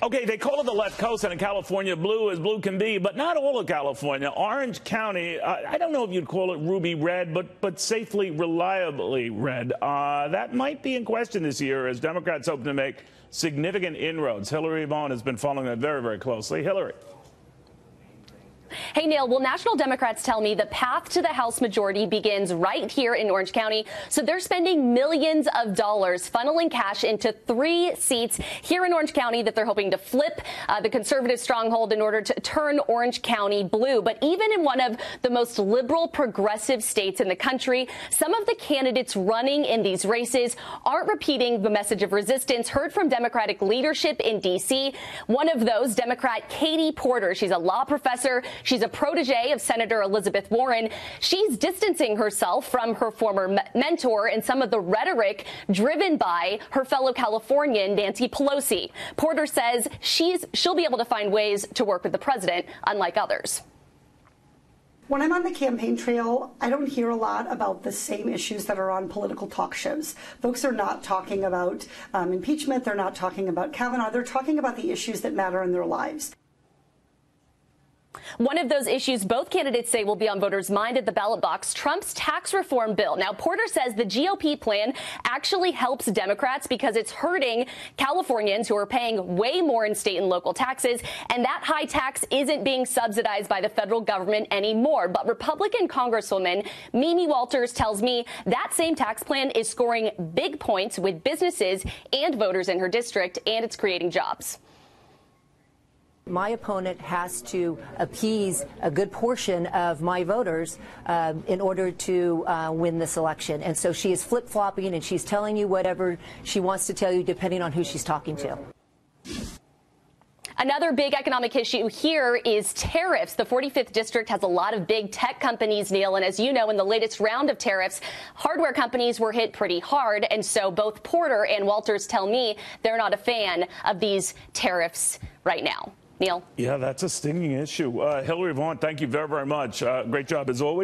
Okay, they call it the left coast, and in California, blue as blue can be, but not all of California. Orange County, I don't know if you'd call it ruby red, but safely, reliably red. That might be in question this year as Democrats hope to make significant inroads. Hillary Vaughn has been following that very, very closely. Hillary. Hey, Neil, well, national Democrats tell me the path to the House majority begins right here in Orange County. So they're spending millions of dollars funneling cash into 3 seats here in Orange County that they're hoping to flip the conservative stronghold in order to turn Orange County blue. But even in one of the most liberal progressive states in the country, some of the candidates running in these races aren't repeating the message of resistance heard from Democratic leadership in D.C. One of those, Democrat Katey Porter. She's a law professor. She's a protege of Senator Elizabeth Warren. She's distancing herself from her former mentor and some of the rhetoric driven by her fellow Californian, Nancy Pelosi. Porter says she'll be able to find ways to work with the president, unlike others. When I'm on the campaign trail, I don't hear a lot about the same issues that are on political talk shows. Folks are not talking about impeachment. They're not talking about Kavanaugh. They're talking about the issues that matter in their lives. One of those issues both candidates say will be on voters' mind at the ballot box, Trump's tax reform bill. Now, Porter says the GOP plan actually helps Democrats because it's hurting Californians who are paying way more in state and local taxes, and that high tax isn't being subsidized by the federal government anymore. But Republican Congresswoman Mimi Walters tells me that same tax plan is scoring big points with businesses and voters in her district, and it's creating jobs. My opponent has to appease a good portion of my voters in order to win this election. And so she is flip-flopping, and she's telling you whatever she wants to tell you, depending on who she's talking to. Another big economic issue here is tariffs. The 45th district has a lot of big tech companies, Neil, and as you know, in the latest round of tariffs, hardware companies were hit pretty hard. And so both Porter and Walters tell me they're not a fan of these tariffs right now. Neil? Yeah, that's a stinging issue. Hillary Vaughn, thank you very, very much. Great job as always.